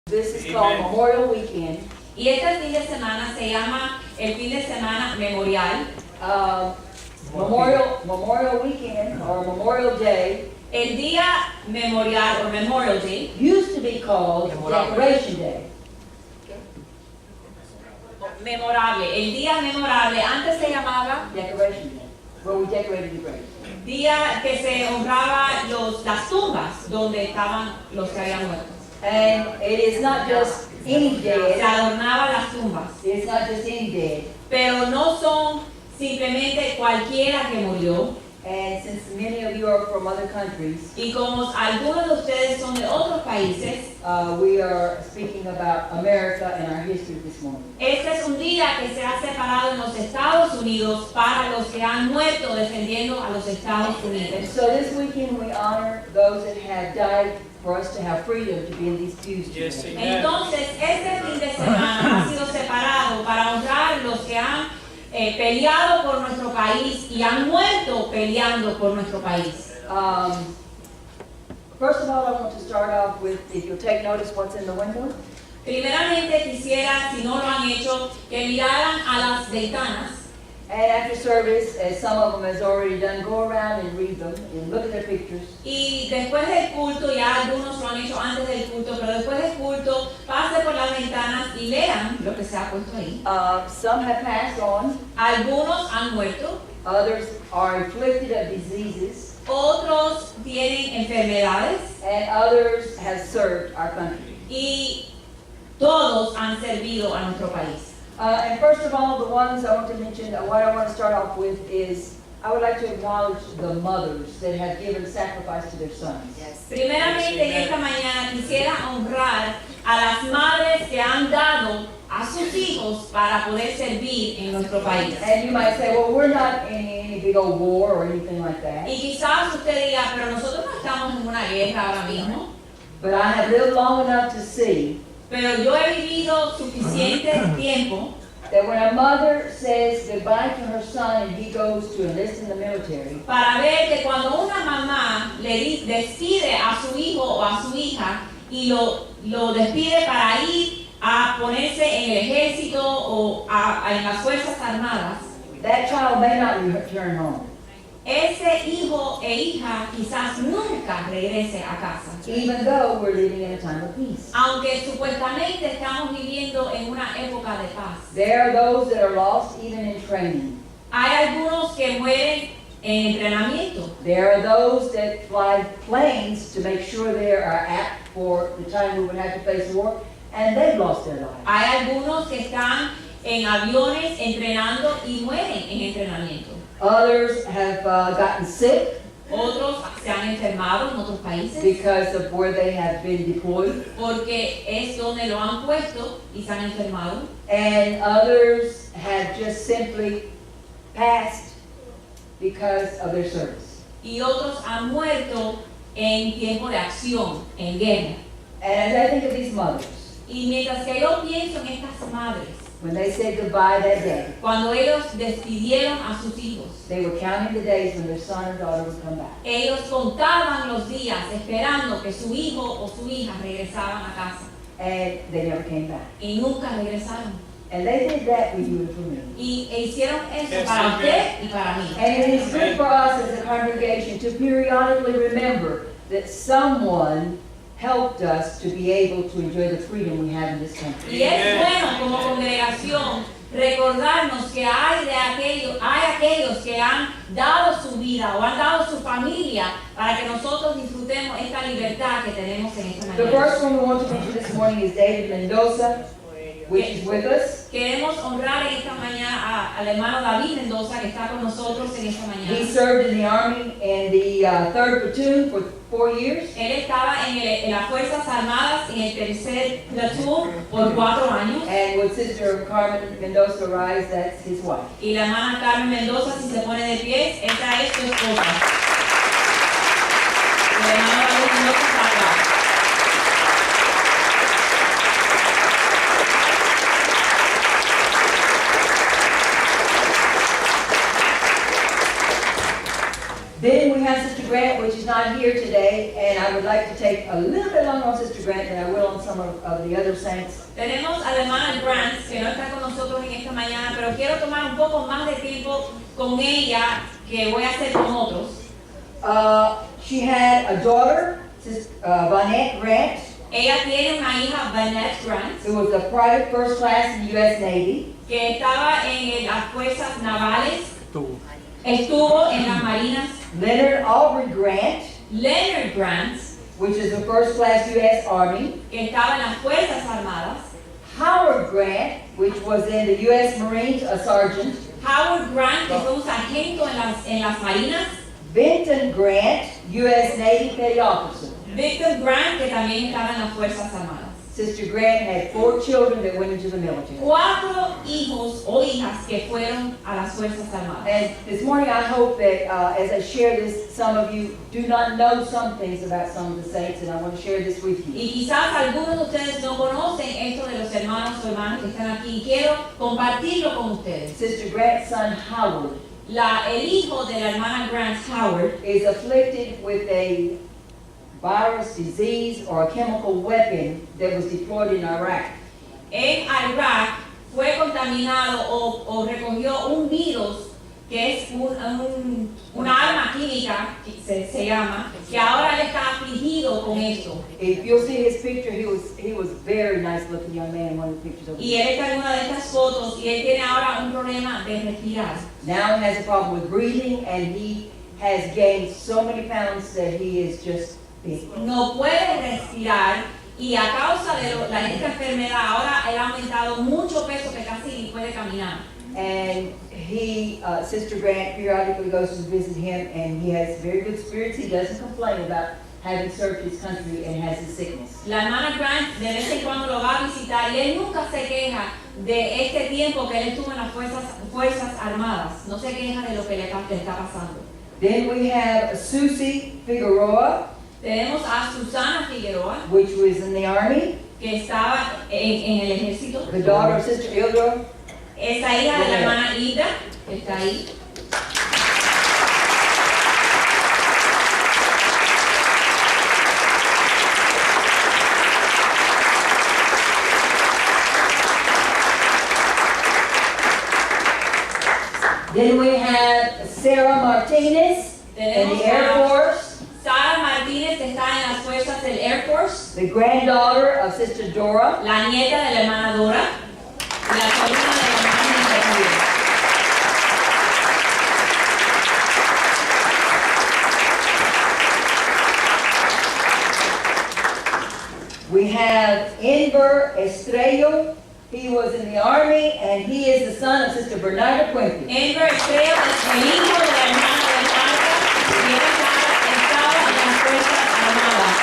This is called Memorial Weekend. Y este fin de semana se llama el fin de semana memorial. Memorial Weekend or Memorial Day El día memorial o Memorial Day used to be called Decoration Day. memorable. El día memorable antes se llamaba Decoration Day, where we decorated the grave. día que se honraba las tumbas donde estaban los que habían muerto. And it is not just any Se dead. adornaban las tumbas, It's not just any dead. pero no son simplemente cualquiera que murió. And since many of you are from other countries, Y como algunos de ustedes son de otros países, we are speaking about America and our history this morning. este es un día que se ha separado en los Estados Unidos para los que han muerto defendiendo a los Estados And Unidos. so this weekend we honor those that have died for us to have freedom to be in these pews today. Yes, amen. Entonces, este fin de semana ha sido separado para honrar los que han peleado por nuestro país y han muerto peleando por nuestro país. First of all, I want to start off with, if you'll take notice what's in the window. Primeramente quisiera, si no lo han hecho, que miraran a las ventanas. And after service, as some of them has already done, go around and read them and look at their pictures. Y después del culto, ya algunos lo han hecho antes del culto, pero después del culto, pase por las ventanas y lean lo que se ha puesto ahí. Some have passed on. Algunos han muerto, Others are afflicted of diseases. otros tienen enfermedades And others have served our country. y todos han servido a nuestro país. And first of all, the ones I want to mention, what I want to start off with is, I would like to acknowledge the mothers that have given sacrifice to their sons. Primeramente en esta mañana quisiera honrar a las madres que han dado a sus hijos para poder servir en nuestro país. And you might say, well, we're not in any big old war or anything like that. Y quizás usted diga, pero nosotros no estamos en una guerra ahora mismo. But I have lived long enough to see Pero yo he vivido suficiente tiempo that when a mother says goodbye to her son and he goes to enlist in the military, para ver que cuando una mamá despide a su hijo o a su hija y lo despide para ir a ponerse en el ejército o en las Fuerzas Armadas, that child may not return home, ese hijo e hija quizás nunca regrese a casa. even though we're living in a time of peace. Aunque supuestamente estamos viviendo en una época de paz. There are those that are lost even in training. Hay algunos que mueren en entrenamiento. There are those that fly planes to make sure they are apt for the time we would have to face war, and they've lost their lives. Hay algunos que están en aviones entrenando y mueren en entrenamiento. Others have gotten sick Otros se han enfermado en otros países because of where they have been deployed, porque es donde lo han puesto y se han enfermado. and others have just simply passed because of their service. Y otros han muerto en tiempo de acción, en guerra. And as I think of these mothers, Y mientras que yo pienso en estas madres, when they said goodbye that day, cuando ellos despidieron a sus hijos, they were counting the days when their son or daughter would come back. ellos contaban los días esperando que su hijo o su hija regresaban a casa And they never came back. y nunca regresaron. And they did that for you and for me. E hicieron eso Yes, para amen. usted y para mí. And it is good for us as a congregation to periodically remember that someone helped us to be able to enjoy the freedom we have in this country. Y es bueno como congregación recordarnos que hay aquellos que han dado su vida o han dado su familia para que nosotros disfrutemos esta libertad que tenemos en esta The mañana. first one we want to mention this morning is David Mendoza, which is with us. Queremos honrar en esta mañana al hermano David Mendoza que está con nosotros en esta He mañana. served in the Army in the 3rd Platoon for 4 years. Él estaba en las Fuerzas Armadas en el tercer platoon por 4 años. And with Sister Carmen Mendoza rise, that's his wife. Y la hermana Carmen Mendoza, si se pone de pies, esta es su esposa. El hermano David Mendoza está acá. Then we have Sister Grant, which is not here today, and I would like to take a little bit longer on Sister Grant than I will on some of the other saints. Tenemos a la hermana Grant, que no está con nosotros en esta mañana, pero quiero tomar un poco más de tiempo con ella, que voy a hacer con otros. She had a daughter, Vanette Grant, Ella tiene una hija, Vanette Grant, who was a private first class in the U.S. Navy. que estaba en las fuerzas navales, estuvo en las marinas. Leonard Aubrey Grant, Leonard Grant, which is a first class U.S. Army. que estaba en las fuerzas armadas. Howard Grant, which was in the U.S. Marines, a sergeant. Howard Grant, que fue un sargento en las marinas. Benton Grant, U.S. Navy petty officer. Victor Grant, que también estaba en las fuerzas armadas. Sister Grant had 4 children that went into the military. 4 hijos o hijas que fueron a las fuerzas armadas. And this morning I hope that as I share this, some of you do not know some things about some of the saints, and I want to share this with you. Y quizás algunos de ustedes no conocen esto de los hermanos o hermanas que están aquí. Quiero compartirlo con ustedes. Sister Grant's son Howard El hijo de la hermana Grant, Howard, is afflicted with a virus, disease, or a chemical weapon that was deployed in Iraq. en Irak fue contaminado o recogió un virus que es una arma química, que se llama, que ahora él está afligido con esto. If you'll see his picture, he was very nice looking young man in one of the pictures over Y there. él está en una de estas fotos y él tiene ahora un problema de respirar. Now he has a problem with breathing, and he has gained so many pounds that he is just big. No puede respirar y a causa de esta enfermedad ahora él ha aumentado mucho peso que casi ni puede caminar. And Sister Grant periodically goes to visit him, and he has very good spirits. He doesn't complain about having served his country and has his sickness. La hermana Grant de vez en cuando lo va a visitar y él nunca se queja de este tiempo que él estuvo en las fuerzas armadas. No se queja de lo que le está pasando. Then we have Susie Figueroa, Tenemos a Susana Figueroa, which was in the army, que estaba en el ejército. the daughter of Sister Hilda. Esa hija de la hermana Hilda, que está ahí. Then we have Sarah Martinez in the Air Force, Sara Martínez está en las fuerzas del Air Force, the granddaughter of Sister Dora. la nieta de la hermana Dora, y la sobrina de la hermana Hilda. We have Enver Estrello. He was in the army, and he is the son of Sister Bernarda Puente. Enver Estrella es el hijo de la hermana Bernarda y él estaba en las fuerzas armadas.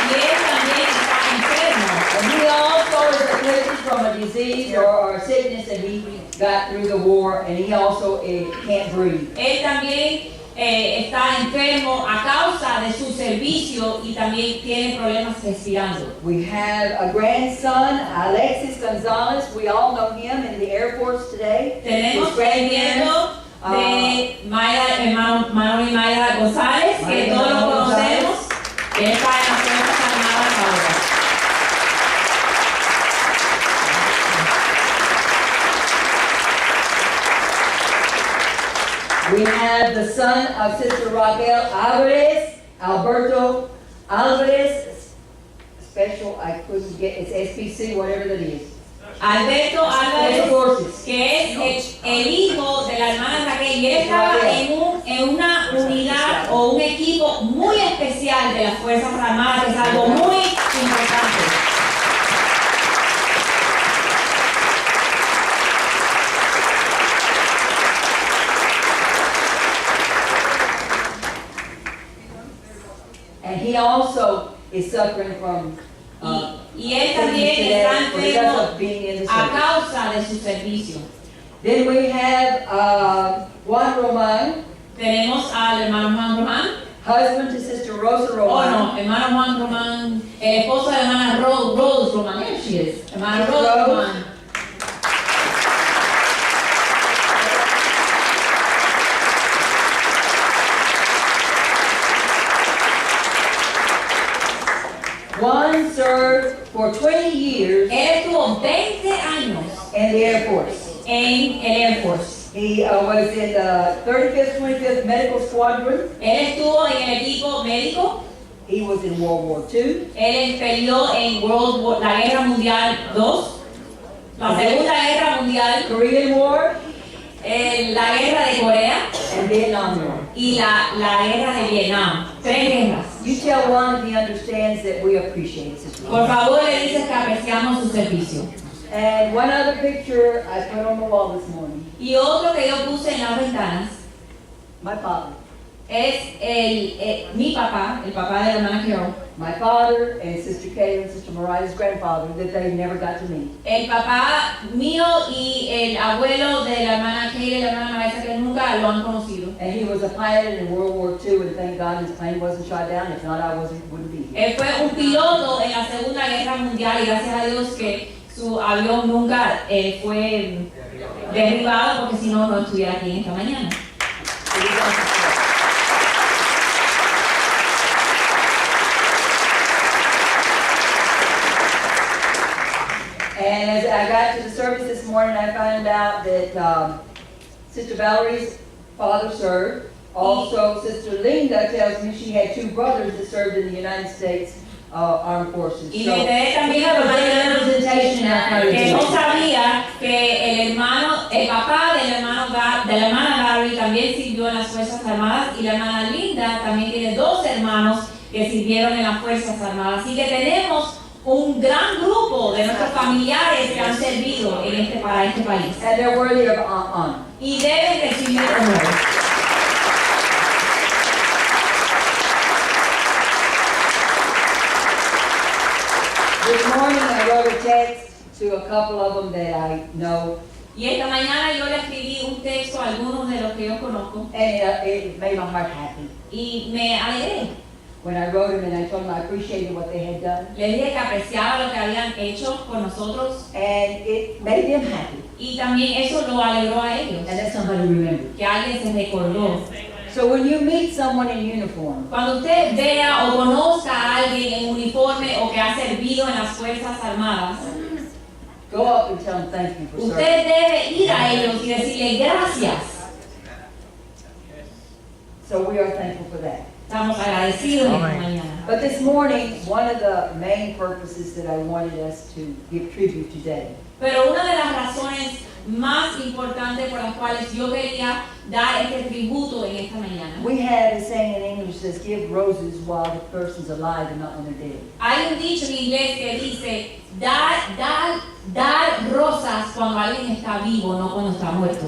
Y él también está enfermo. And he also is afflicted from a disease or sickness that he got through the war, and he also can't breathe. Él también está enfermo a causa de su servicio y también tiene problemas respirando. We have a grandson, Alexis Gonzalez. We all know him in the Air Force today. Tenemos His el nieto de Manuel y Mayra González, que Mayra todos lo González. conocemos, que está en las Fuerzas Armadas ahora. We have the son of Sister Raquel Alvarez, Alberto Alvarez, special, I couldn't get, it's SPC, whatever that is. Alberto Special Álvarez, Forces. que es el hijo de la hermana Raquel, y él estaba en una unidad o un equipo muy especial de las Fuerzas Armadas, que es algo muy importante. And he also is suffering from Y él también está because enfermo of being in the a service. causa de su servicio. Then we have Juan Roman, Tenemos al hermano Juan Román, husband to Sister Rosa o Roman. no, hermano Juan Román, el esposo de la hermana Rose Román, there she is, hermana Rose Rose. Román. One served for 20 years Él estuvo 20 años in the Air Force. en el Air Force. He was in the 35th, 25th Medical Squadron. Él estuvo en el equipo médico. He was in World War II. Él peleó en la Guerra Mundial II, la Segunda Guerra Mundial, Korean War la Guerra de Corea and Vietnam War. y la Guerra de Vietnam. 3 guerras. You tell Ron if he understands that we appreciate his service. Por favor, le dices que apreciamos su servicio. And one other picture I put on the wall this morning. Y otro que yo puse en las ventanas My father. es mi papá, el papá de la hermana Carol. My father and Sister Kay and Sister Mariah's grandfather that they never got to meet. El papá mío y el abuelo de la hermana Kay y la hermana Marisa que nunca lo han conocido. And he was a pilot in World War II, and thank God his plane wasn't shot down. If not, I wouldn't be here. Él fue un piloto en la Segunda Guerra Mundial y gracias a Dios que su avión nunca fue derribado porque si no, no estuviera aquí en esta mañana. And as I got to the service this morning, I found out that Sister Valerie's father served. Also, Sister Linda tells me she had 2 brothers that served in the United States Armed Forces. Y So me enteré también we have a good representation in our que no congregation. sabía que el papá de la hermana Gary también sirvió en las Fuerzas Armadas y la hermana Linda también tiene 2 hermanos que sirvieron en las Fuerzas Armadas. Así que tenemos un gran grupo de nuestros familiares que han servido para este país. And they're worthy of honor. Y deben recibir honor. This morning I wrote a text to a couple of them that I know, Y esta mañana yo le escribí un texto a algunos de los que yo conozco and it made my heart happy. y me alegré. When I wrote them and I told them I appreciated what they had done, Les dije que apreciaba lo que habían hecho por nosotros and it made them happy. y también eso lo alegró a ellos, And then somebody remembered. que alguien se recordó. So when you meet someone in uniform, Cuando usted vea o conozca a alguien en uniforme o que ha servido en las Fuerzas Armadas, go up and tell them thank you for serving. usted debe ir a ellos y decirle gracias. So we are thankful for that. Estamos agradecidos esta mañana. But this morning, one of the main purposes that I wanted us to give tribute today Pero una de las razones más importantes por las cuales yo quería dar este tributo en esta mañana. we have a saying in English that says, give roses while the person's alive and not when they're dead. Hay un dicho en inglés que dice, dar rosas cuando alguien está vivo, no cuando está muerto.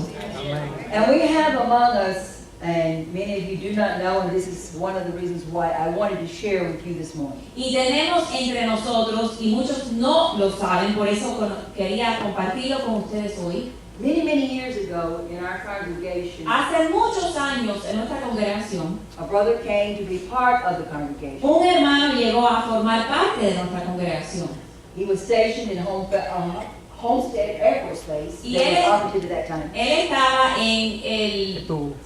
And we have among us, and many of you do not know, and this is one of the reasons why I wanted to share with you this morning. Y tenemos entre nosotros, y muchos no lo saben, por eso quería compartirlo con ustedes hoy. Many, many years ago in our congregation, Hace muchos años en nuestra congregación, a brother came to be part of the congregation. un hermano llegó a formar parte de nuestra congregación. He was stationed in Homestead Air Force Base Y that él- was operative at that time. Él estaba en el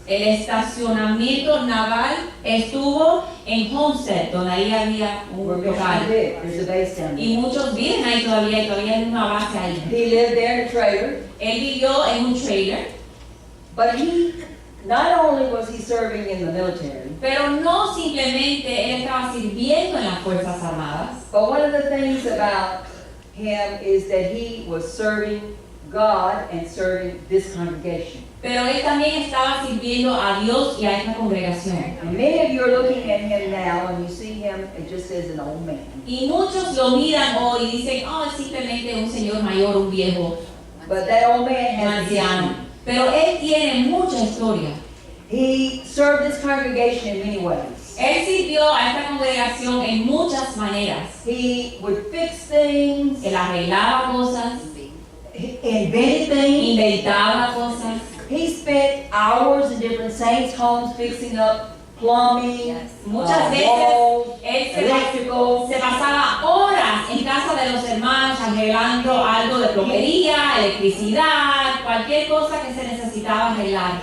estacionamiento naval, estuvo en Homestead, donde ahí había Where un Mission local. lived. There's a base down there. Y muchos viven ahí todavía, y todavía hay una base ahí. He lived there in a trailer, Él vivió en un trailer, but he not only was he serving in the military, pero no simplemente él estaba sirviendo en las Fuerzas Armadas, but one of the things about him is that he was serving God and serving this congregation. pero él también estaba sirviendo a Dios y a esta congregación. And many of you are looking at him now and you see him, it just says an old man. Y muchos lo miran hoy y dicen, oh, es simplemente un señor mayor, un viejo, But that old man un has anciano. Pero él tiene mucha historia. He served this congregation in many ways. Él sirvió a esta congregación en muchas maneras. He would fix things, Él arreglaba cosas, he invented things. inventaba cosas. He spent hours in different saints' homes fixing up plumbing, Muchas veces walls, él electrical. se pasaba horas en casa de los hermanos arreglando algo de plomería, electricidad, cualquier cosa que se necesitaba arreglar.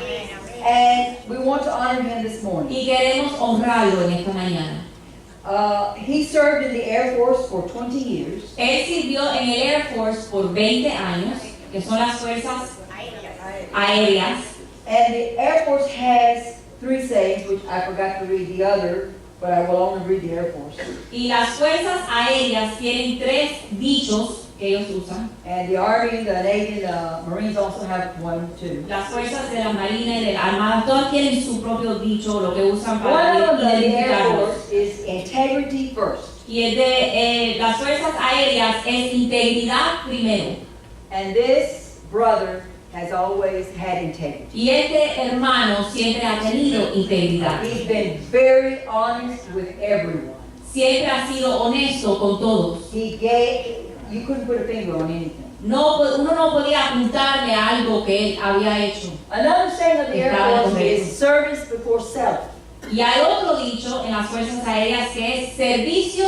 And we want to honor him this morning. Y queremos honrarlo en esta mañana. He served in the Air Force for 20 years. Él sirvió en el Air Force por 20 años, que son las fuerzas aéreas. And the Air Force has 3 sayings, which I forgot to read the other, but I will only read the Air Force. Y las fuerzas aéreas tienen 3 dichos que ellos usan. And the Army, the Navy, the Marines also have 1 too. Las fuerzas de la Marina y de la Armada, todas tienen su propio dicho, lo que usan One para of the Air identificarlos. Force is integrity first. Y el de las fuerzas aéreas es integridad primero. And this brother has always had integrity. Y este hermano siempre ha tenido integridad. He's been very honest with everyone. Siempre ha sido honesto con todos. You couldn't put a finger on anything. Uno no podía apuntarle a algo que él había hecho. Another saying of the Air Force is service before self. Y hay otro dicho en las fuerzas aéreas que es servicio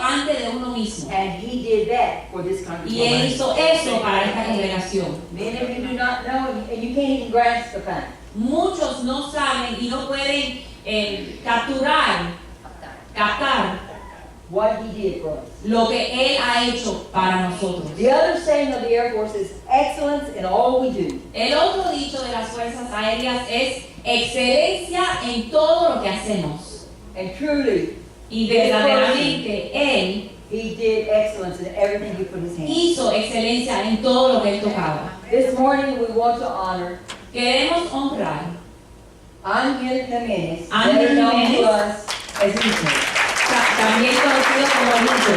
antes de uno mismo. And he did that for this Y congregation. él hizo eso para esta congregación. Many of you do not know, and you can't even grasp the fact. Muchos no saben y no pueden captar What he did for us. lo que él ha hecho para nosotros. The other saying of the Air Force is excellence in all we do. El otro dicho de las fuerzas aéreas es excelencia en todo lo que hacemos. And truly, Y verdaderamente él he did excellence in everything he put his hand. hizo excelencia en todo lo que él tocaba. This morning we want to honor Queremos honrar Ángel Jiménez, Ángel better known Jiménez. to us as Nico. también conocido como Nico.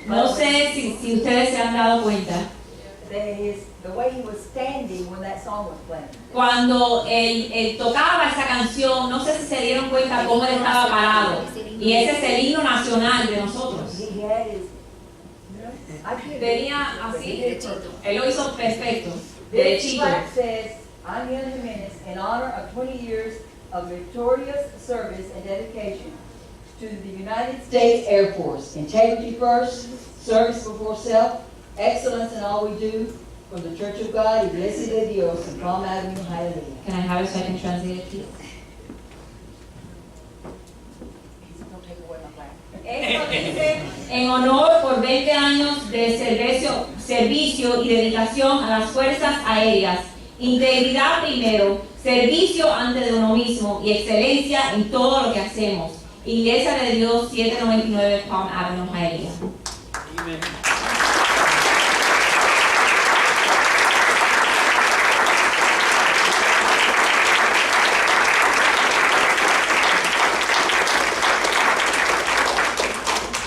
No sé si ustedes se han dado cuenta. The way he was standing when that song was playing. Cuando él tocaba esa canción, no sé si se dieron cuenta cómo él estaba parado. Y ese es el himno nacional de nosotros. He had his. Tenía así, él lo hizo perfecto, This derechito. plaque says, Ángel Jiménez, in honor of 20 years of victorious service and dedication to the United States Air Force. Integrity first, service before self, excellence in all we do, from the Church of God, Iglesia de Dios, and Palm Avenue, Hialeah. Can I have it so I can translate it, please? Don't take away my plaque. Esto dice, en honor por 20 años de servicio y dedicación a las fuerzas aéreas, integridad primero, servicio antes de uno mismo y excelencia en todo lo que hacemos. Iglesia de Dios, 799 Palm Avenue, Hialeah. Amen.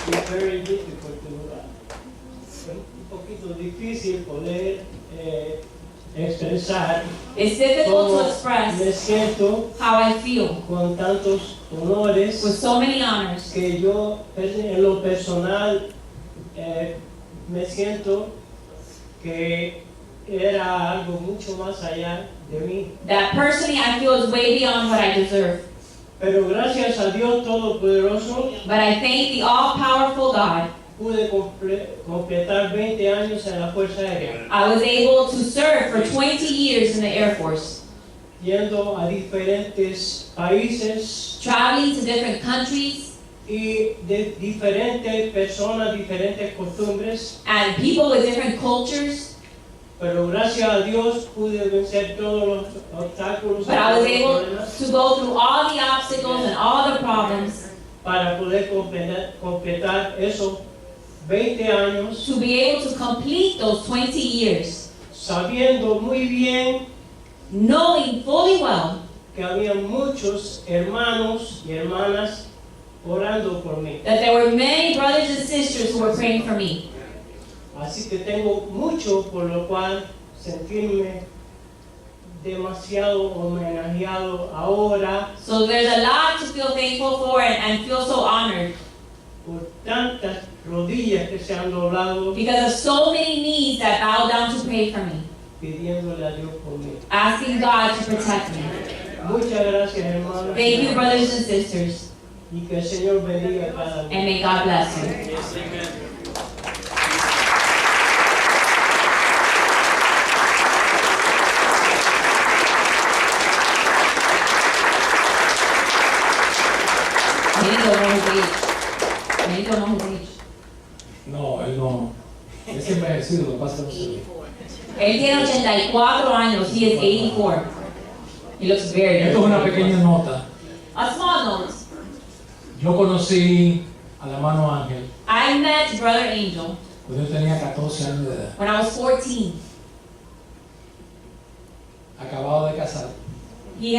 It's very difficult un poquito difícil poder expresar It's difficult to cómo me express siento how I feel con tantos honores with so many honors. que yo en lo personal me siento que era algo mucho más allá de mí. That personally I feel is way beyond what I deserve. Pero gracias a Dios Todopoderoso, But I thank the all-powerful God. pude completar 20 años en la Fuerza Aérea, I was able to serve for 20 years in the Air Force, yendo a diferentes países traveling to different countries y de diferentes personas, diferentes costumbres. and people with different cultures. Pero gracias a Dios pude vencer todos los obstáculos y But I was todos los able problemas to go through all the obstacles and all the problems para poder completar esos 20 años, to be able to complete those 20 years, sabiendo muy bien knowing fully well que había muchos hermanos y hermanas orando por mí. that there were many brothers and sisters who were praying for me. Así que tengo mucho por lo cual sentirme demasiado homenajeado ahora So there's a lot to feel thankful for and feel so honored por tantas rodillas que se han doblado because of so many knees that bow down to pray for me, pidiéndole a Dios por mí. asking God to protect me. Muchas gracias, hermanos. Thank you, brothers and sisters, Y que el Señor bendiga a cada uno. and may God bless you. Many don't know his age. No, él no. Es envejecido, lo pasa no se ve. Él tiene 84 años. He is 84. He looks very Esto es una pequeña nota. A small note. Yo conocí al hermano Ángel I met Brother Angel cuando yo tenía 14 años de edad. when I was 14. Acabado de casar. I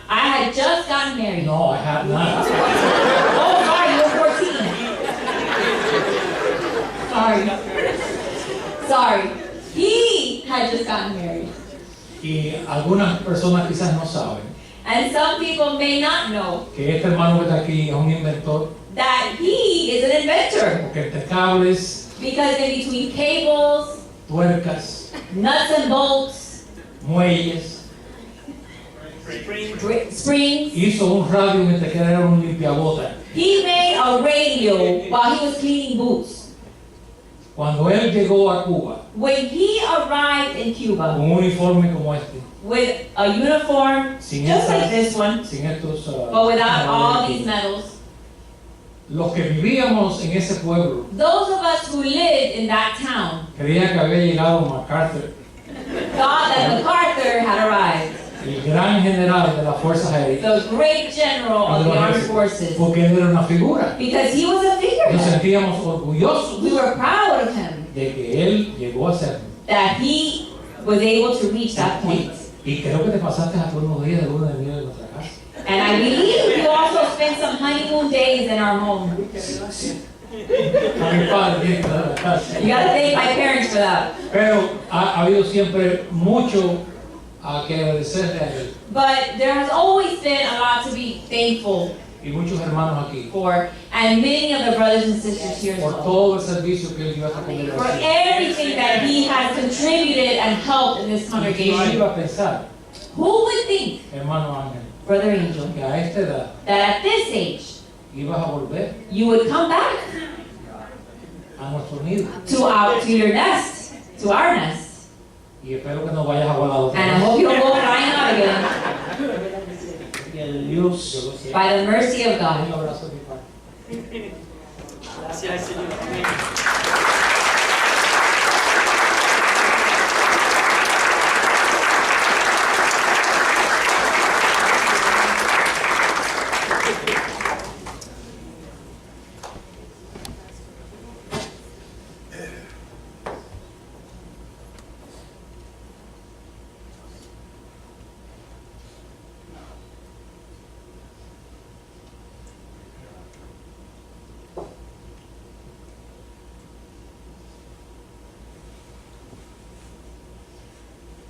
had just gotten married. No, I have not. Oh, sorry, you were 14. Sorry. He had just gotten married. Y algunas personas quizás no saben And some people may not know que este hermano que está aquí es un inventor, that he is an inventor. porque entre cables, Because in between cables, tuercas, nuts and bolts, muelles, springs, hizo un radio mientras que era un limpiabota. he made a radio while he was cleaning boots. Cuando él llegó a Cuba When he arrived in Cuba con un uniforme como este, with a uniform sin, just like this one, sin estos, but without all these medals, los que vivíamos en ese pueblo those of us who lived in that town creían que había llegado MacArthur, thought that MacArthur had arrived, el gran general de las fuerzas aéreas, the great general of the armed forces, porque él era una figura. because he was a Nos figurehead. sentíamos orgullosos We were proud of him de que él llegó a ser. that he was able to reach that point. Y creo que te pasaste hasta unos días de luna de miel en nuestra casa. And I believe you also spent some honeymoon days in our home. A mi padre tiene que dar la casa. You gotta thank my parents for that. Pero ha habido siempre mucho a que agradecerle a él. But there has always been a lot to be thankful Y muchos hermanos aquí for, and many of the brothers and sisters here as por well, todo el servicio que él dio a esta for congregación. everything that he has contributed and helped in this ¿Quién congregation. iba a pensar, Who would think, hermano Ángel, Brother Angel, que a esta edad that at this age ibas a volver you would come back a nuestro nido? to your nest, to our nest? Y espero que no vayas a volar otra And I vez. hope you don't go flying out again Y el Dios by the mercy of Un God. abrazo de mi parte. Gracias, Señor. Amén.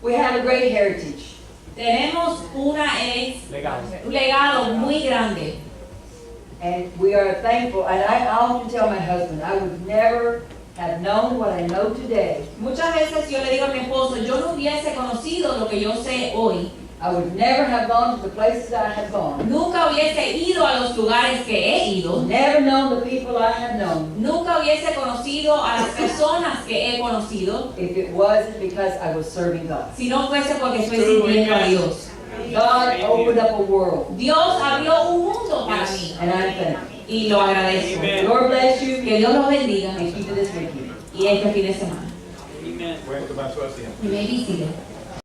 We have a great heritage. Tenemos un legado muy grande. And we are thankful, and I often tell my husband, I would never have known what I know today Muchas veces yo le digo a mi esposo, yo no hubiese conocido lo que yo sé hoy I would never have gone to the places I have gone. Nunca hubiese ido a los lugares que he ido. Never known the people I have known. Nunca hubiese conocido a las personas que he conocido If it wasn't because I was serving God. si no fuese porque estoy sirviendo a Dios. God opened up a world. Dios abrió un mundo para mí And I'm thankful. y lo agradezco. Amen. Lord bless you. Que Dios los bendiga And keep it this weekend. y este fin de semana. Amen. Y me visite.